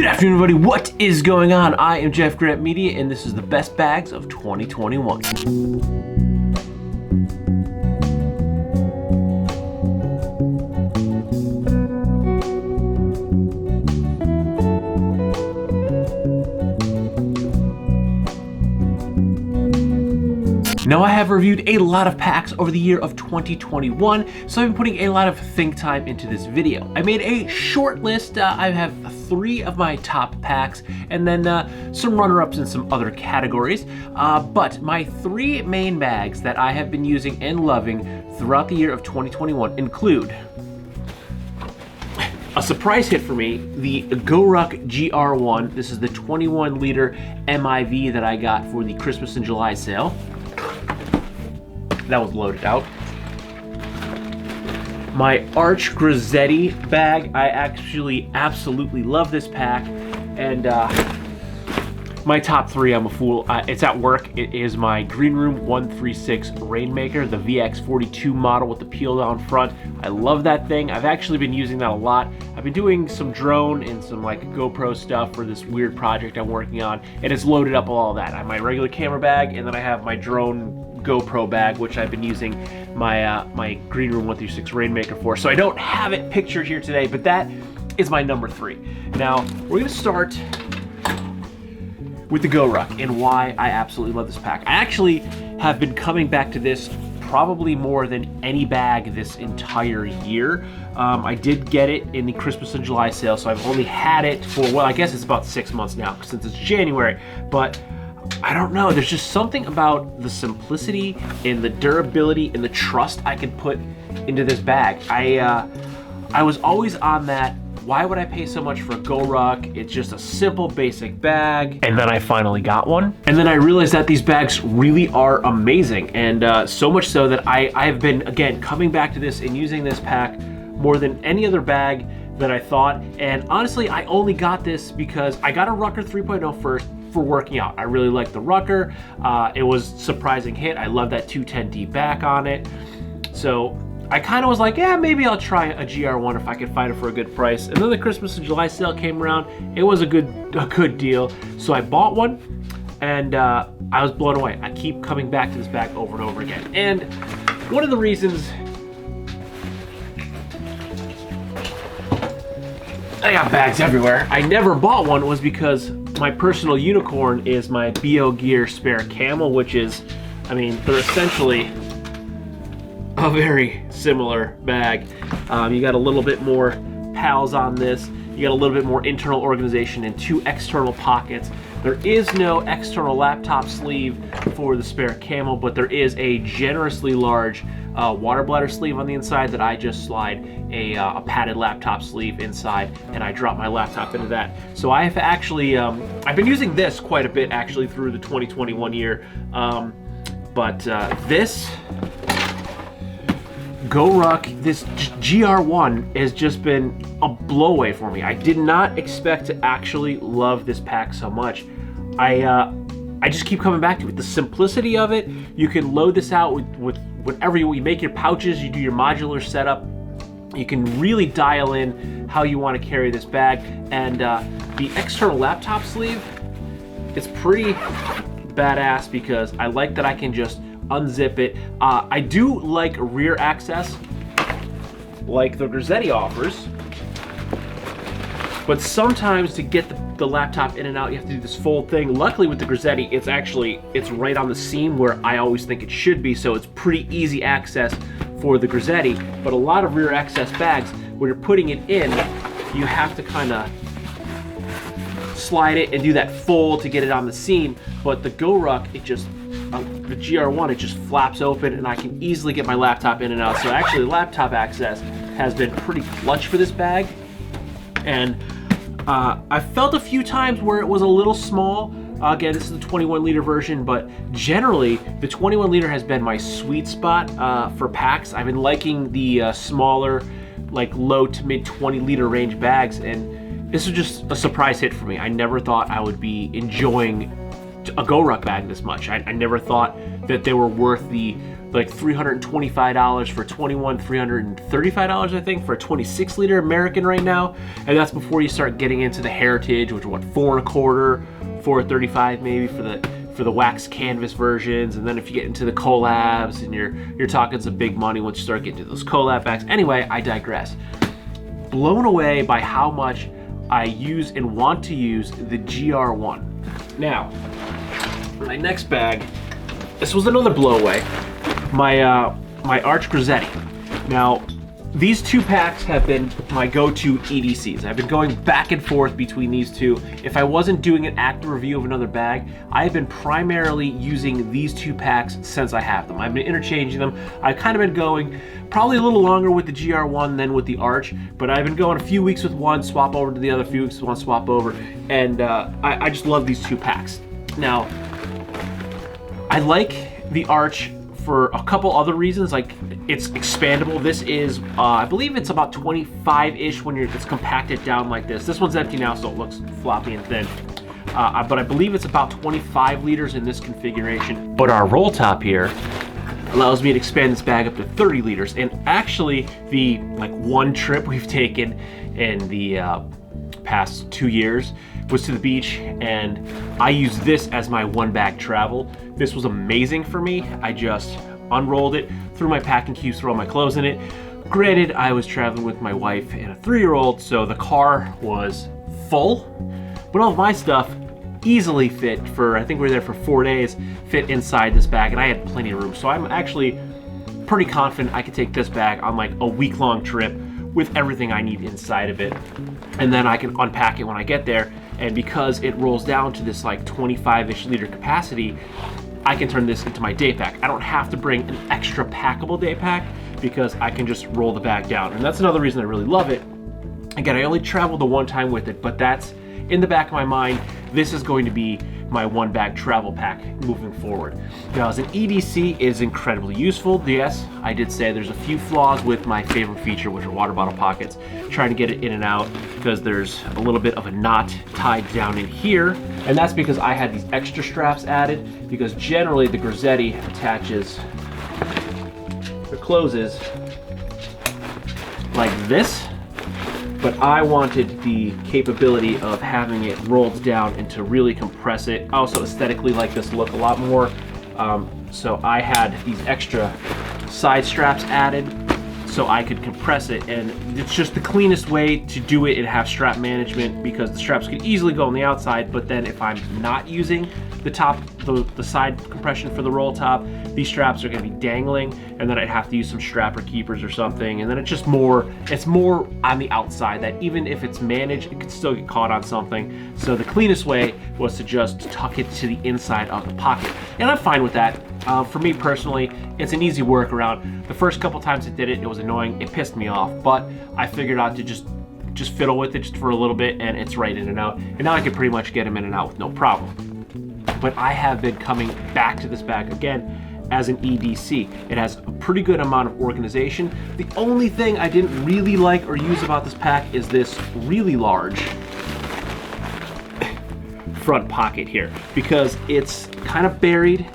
Good afternoon, everybody. What is going on? I am jeffgrantMEDIA, and this is the best bags of 2021. Now, I have reviewed a lot of packs over the year of 2021, so I've been putting a lot of think time into this video. I made a short list. I have 3 of my top packs, and then some runner-ups in some other categories. But my 3 main bags that I have been using and loving throughout the year of 2021 include a surprise hit for me, the Gorek GR1. This is the 21-liter MIV that I got for the Christmas and July sale. That was loaded out. My Arch Grisetti bag. I actually absolutely love this pack. And my top 3, I'm a fool. It's at work. It is my Green Room 136 Rainmaker, the VX42 model with the peel down front. I love that thing. I've actually been using that a lot. I've been doing some drone and some like GoPro stuff for this weird project I'm working on, and it's loaded up all that. I have my regular camera bag, and then I have my drone GoPro bag, which I've been using my my Green Room 136 Rainmaker for. So I don't have it pictured here today, but that is my number 3. Now we're gonna start with the Gorek and why I absolutely love this pack. I actually have been coming back to this probably more than any bag this entire year. I did get it in the Christmas and July sale, so I've only had it for, well, I guess it's about 6 months now since it's January, but I don't know, there's just something about the simplicity and the durability and the trust I can put into this bag. I was always on that, why would I pay so much for a Gorek? It's just a simple basic bag. And then I finally got one. And then I realized that these bags really are amazing. And so much so that I've been, again, coming back to this and using this pack more than any other bag that I thought. And honestly, I only got this because I got a Rucker 3.0 first for working out. I really like the Rucker. It was a surprising hit. I love that 210D back on it. So I kind of was like, yeah, maybe I'll try a GR1 if I could find it for a good price. And then the Christmas and July sale came around. It was a good deal. So I bought one, and I was blown away. I keep coming back to this bag over and over again. And one of the reasons I got bags everywhere, I never bought one, was because my personal unicorn is my Bogear spare camel, which is, I mean, they're essentially a very similar bag. You got a little bit more pals on this. You got a little bit more internal organization and 2 external pockets. There is no external laptop sleeve for the spare camel, but there is a generously large water bladder sleeve on the inside that I just slide a padded laptop sleeve inside, and I drop my laptop into that. So I have actually, I've been using this quite a bit actually through the 2021 year, but this Gorek, this GR1 has just been a blowaway for me. I did not expect to actually love this pack so much. I just keep coming back to it. The simplicity of it, you can load this out with whatever you make your pouches, you do your modular setup. You can really dial in how you want to carry this bag. And the external laptop sleeve, it's pretty badass because I like that I can just unzip it. I do like rear access, like the Grisetti offers, but sometimes to get the laptop in and out, you have to do this fold thing. Luckily with the Grisetti, it's right on the seam where I always think it should be, so it's pretty easy access for the Grisetti. But a lot of rear access bags, when you're putting it in, you have to kind of slide it and do that fold to get it on the seam. But the Gorek, the GR1, it just flaps open and I can easily get my laptop in and out. So actually laptop access has been pretty clutch for this bag. And I felt a few times where it was a little small. Again, this is the 21-liter version, but generally the 21-liter has been my sweet spot for packs. I've been liking the smaller, like low to mid 20-liter range bags, and this was just a surprise hit for me. I never thought I would be enjoying a Gorek bag this much. I never thought that they were worth the like $325 for 21, $335 I think for a 26 liter American right now, and that's before you start getting into the Heritage, which are what, $4.25, $4.35 maybe for the wax canvas versions. And then if you get into the collabs, and you're talking some big money once you start getting to those collab bags. Anyway, I digress. Blown away by how much I use and want to use the GR1. Now, my next bag, this was another blowaway. My Arch Grisetti. Now, these two packs have been my go-to EDCs. I've been going back and forth between these two. If I wasn't doing an active review of another bag, I've been primarily using these two packs since I have them. I've been interchanging them. I've kind of been going probably a little longer with the GR1 than with the Arch, but I've been going a few weeks with one, swap over to the other, a few weeks with one, swap over, and I just love these two packs. Now, I like the Arch for a couple other reasons. Like, it's expandable. This is, I believe it's about 25-ish when it's compacted down like this. This one's empty now, so it looks floppy and thin. But I believe it's about 25 liters in this configuration. But our roll top here allows me to expand this bag up to 30 liters. And actually, the one trip we've taken in the past 2 years was to the beach, and I used this as my one bag travel. This was amazing for me. I just unrolled it, threw my packing cubes, threw all my clothes in it. Granted, I was traveling with my wife and a 3-year-old, so the car was full, but all of my stuff easily fit for, I think we were there for 4 days, fit inside this bag, and I had plenty of room. So I'm actually pretty confident I could take this bag on like a week-long trip with everything I need inside of it. And then I can unpack it when I get there. And because it rolls down to this like 25-ish liter capacity, I can turn this into my day pack. I don't have to bring an extra packable day pack because I can just roll the bag down. And that's another reason I really love it. Again, I only traveled the one time with it, but that's in the back of my mind. This is going to be my one bag travel pack moving forward. Now, as an EDC, it is incredibly useful. Yes, I did say there's a few flaws with my favorite feature, which are water bottle pockets. Trying to get it in and out because there's a little bit of a knot tied down in here. And that's because I had these extra straps added, because generally the Grisetti attaches or closes like this. But I wanted the capability of having it rolled down and to really compress it. I also aesthetically like this look a lot more. So I had these extra side straps added so I could compress it. And it's just the cleanest way to do it and have strap management, because the straps could easily go on the outside, but then if I'm not using the top, the side compression for the roll top, these straps are going to be dangling, and then I'd have to use some strapper keepers or something, and then it's more on the outside that even if it's managed, it could still get caught on something. So the cleanest way was to just tuck it to the inside of the pocket, and I'm fine with that. For me personally, it's an easy workaround. The first couple times I did it, it was annoying, it pissed me off, but I figured out to just fiddle with it just for a little bit, and it's right in and out, and now I can pretty much get them in and out with no problem. But I have been coming back to this bag again as an EDC. It has a pretty good amount of organization. The only thing I didn't really like or use about this pack is this really large front pocket here, because it's kind of buried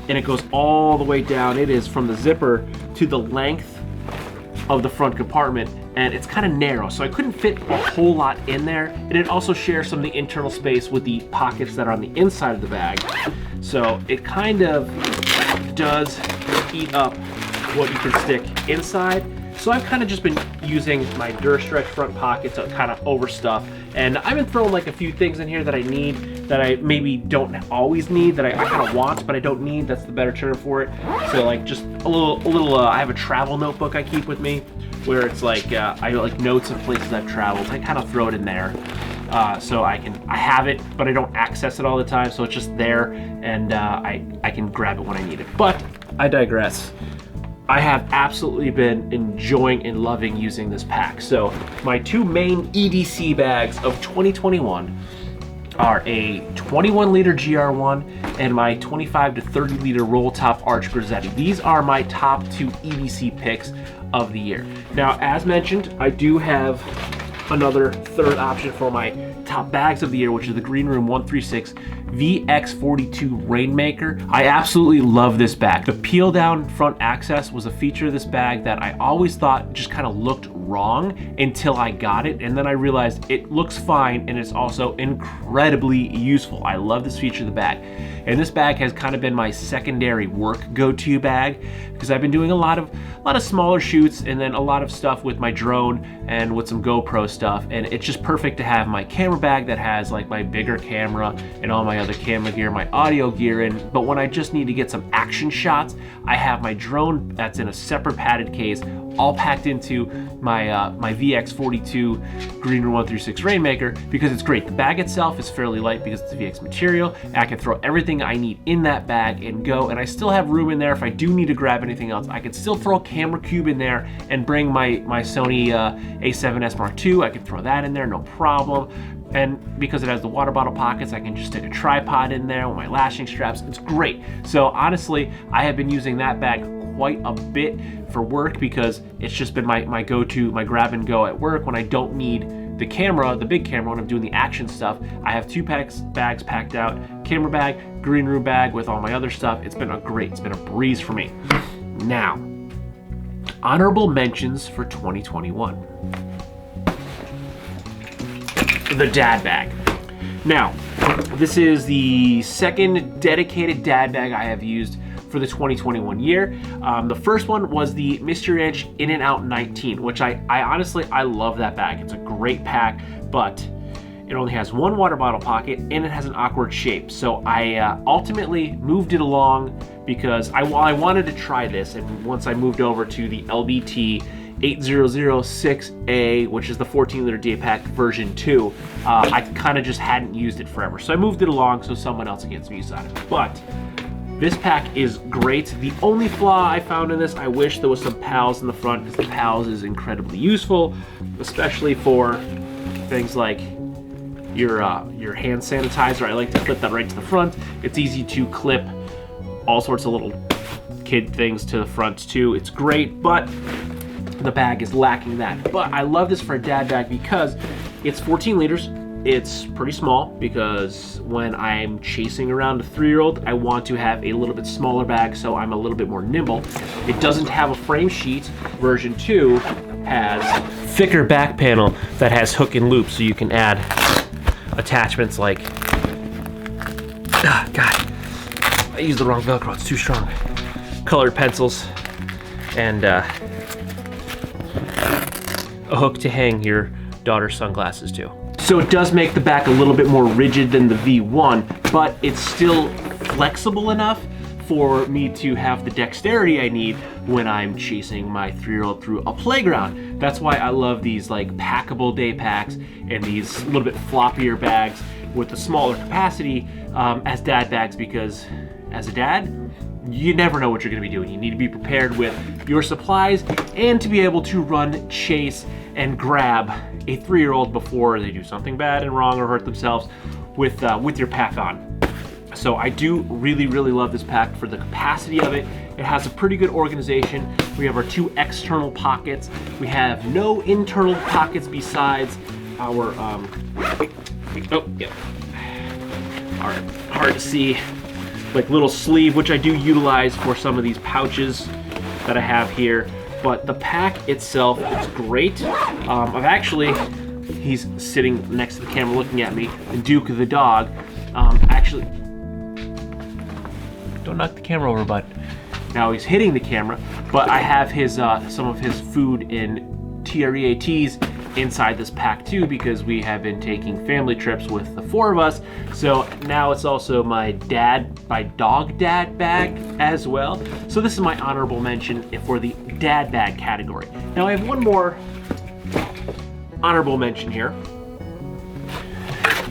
and it goes all the way down. It is from the zipper to the length of the front compartment, and it's kind of narrow, so I couldn't fit a whole lot in there. And it also shares some of the internal space with the pockets that are on the inside of the bag, so it kind of does eat up what you can stick inside. So I've kind of just been using my Durastretch front pocket to kind of overstuff, and I've been throwing like a few things in here that I need, that I maybe don't always need, that I kind of want but I don't need. That's the better term for it. So like just a little I have a travel notebook I keep with me, where it's like I like notes of places I've traveled. I kind of throw it in there, so I have it, but I don't access it all the time. So it's just there, and I can grab it when I need it. But I digress. I have absolutely been enjoying and loving using this pack. So my two main EDC bags of 2021 are a 21 liter GR1 and my 25 to 30 liter roll top Arch Grisetti. These are my top two EDC picks of the year. Now, as mentioned, I do have another third option for my top bags of the year, which is the Green Room 136 VX42 Rainmaker. I absolutely love this bag. The peel down front access was a feature of this bag that I always thought just kind of looked wrong until I got it, and then I realized it looks fine and it's also incredibly useful. I love this feature of the bag. And this bag has kind of been my secondary work go-to bag because I've been doing a lot of smaller shoots and then a lot of stuff with my drone and with some GoPro stuff, and it's just perfect to have my camera bag that has like my bigger camera and all my other camera gear, my audio gear in. But when I just need to get some action shots, I have my drone that's in a separate padded case, all packed into my my VX42 Green Room 136 Rainmaker, because it's great. The bag itself is fairly light because it's a VX material, and I can throw everything I need in that bag and go, and I still have room in there if I do need to grab anything else. I can still throw a camera cube in there and bring my Sony a7S Mark II. I can throw that in there, no problem. And because it has the water bottle pockets, I can just stick a tripod in there with my lashing straps. It's great. So honestly, I have been using that bag quite a bit for work because it's just been my go-to, my grab and go at work when I don't need the camera, the big camera, when I'm doing the action stuff. I have two bags packed out, camera bag, Green Room bag with all my other stuff. It's been a breeze for me. Now, honorable mentions for 2021. The dad bag. Now, this is the second dedicated dad bag I have used for the 2021 year. The first one was the Mystery Ranch In and Out 19, which I honestly love that bag. It's a great pack, but it only has one water bottle pocket and it has an awkward shape. So I ultimately moved it along because I wanted to try this, and once I moved over to the LBT 8006A, which is the 14-liter day-pack version 2, I kind of just hadn't used it forever. So I moved it along so someone else gets use out of it. But this pack is great. The only flaw I found in this, I wish there was some PALs in the front, because the PALs is incredibly useful, especially for things like your hand sanitizer. I like to clip that right to the front. It's easy to clip all sorts of little kid things to the front too. It's great, but the bag is lacking that. But I love this for a dad bag because it's 14 liters. It's pretty small because when I'm chasing around a 3-year-old, I want to have a little bit smaller bag so I'm a little bit more nimble. It doesn't have a frame sheet. Version 2 has thicker back panel that has hook and loop, so you can add attachments like, God, I used the wrong Velcro, it's too strong. Colored pencils and a hook to hang your daughter's sunglasses to. So it does make the back a little bit more rigid than the V1, but it's still flexible enough for me to have the dexterity I need when I'm chasing my 3-year-old through a playground. That's why I love these like packable day packs and these little bit floppier bags with the smaller capacity as dad bags, because as a dad, you never know what you're gonna be doing. You need to be prepared with your supplies and to be able to run, chase, and grab a 3-year-old before they do something bad and wrong or hurt themselves with your pack on. So I do really, really love this pack for the capacity of it. It has a pretty good organization. We have our 2 external pockets. We have no internal pockets besides our, hard to see, like little sleeve, which I do utilize for some of these pouches that I have here. But the pack itself is great. He's sitting next to the camera looking at me, and Duke the dog, actually, don't knock the camera over, bud. Now he's hitting the camera, but I have his some of his food in TREATs inside this pack too, because we have been taking family trips with the 4 of us. So now it's also my dog dad bag as well. So this is my honorable mention for the dad bag category. Now I have one more honorable mention here.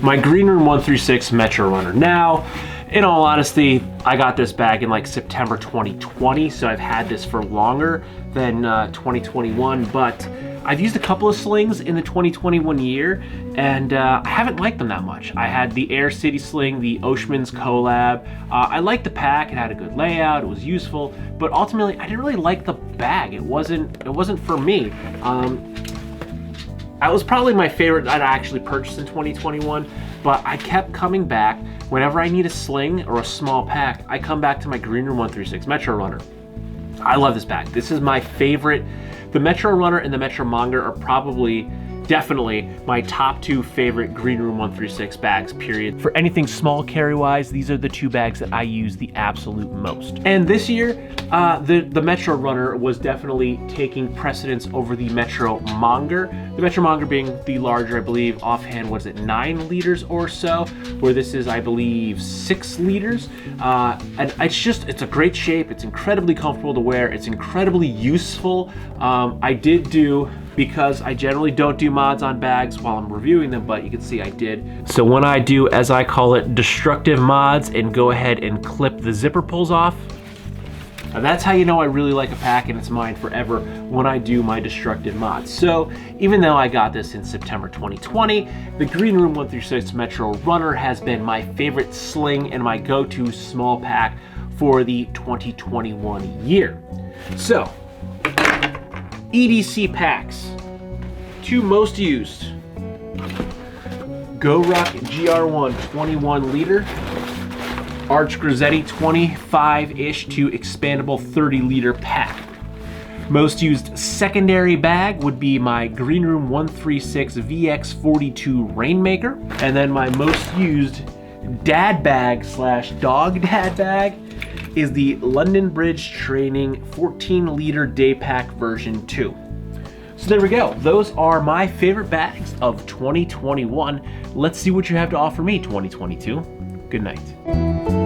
My Green Room 136 Metro Runner. Now, in all honesty, I got this bag in like September 2020, so I've had this for longer than 2021, but I've used a couple of slings in the 2021 year, and I haven't liked them that much. I had the Air City sling, the Oshman's collab. I liked the pack, it had a good layout, it was useful, but ultimately I didn't really like the bag. It wasn't for me. That was probably my favorite that I actually purchased in 2021, but I kept coming back. Whenever I need a sling or a small pack, I come back to my Green Room 136 Metro Runner. I love this bag. This is my favorite. The Metro Runner and the Metro Monger are probably, definitely my top 2 favorite Green Room 136 bags, period. For anything small carry-wise, these are the 2 bags that I use the absolute most. And this year, the Metro Runner was definitely taking precedence over the Metro Monger. The Metro Monger being the larger, I believe, offhand, what is it, 9 liters or so, where this is, I believe, 6 liters. And it's a great shape. It's incredibly comfortable to wear. It's incredibly useful. I did do, because I generally don't do mods on bags while I'm reviewing them, but you can see I did. So when I do, as I call it, destructive mods and go ahead and clip the zipper pulls off, and that's how you know I really like a pack and it's mine forever, when I do my destructive mods. So even though I got this in September 2020, the Green Room 136 Metro Runner has been my favorite sling and my go-to small pack for the 2021 year. So, EDC packs. 2 most used. Gorek GR1 21 liter. Arch Grisetti 25-ish to expandable 30 liter pack. Most used secondary bag would be my Green Room 136 VX42 Rainmaker. And then my most used dad bag / dog dad bag is the London Bridge Training 14 liter day pack version 2. So there we go. Those are my favorite bags of 2021. Let's see what you have to offer me, 2022. Good night.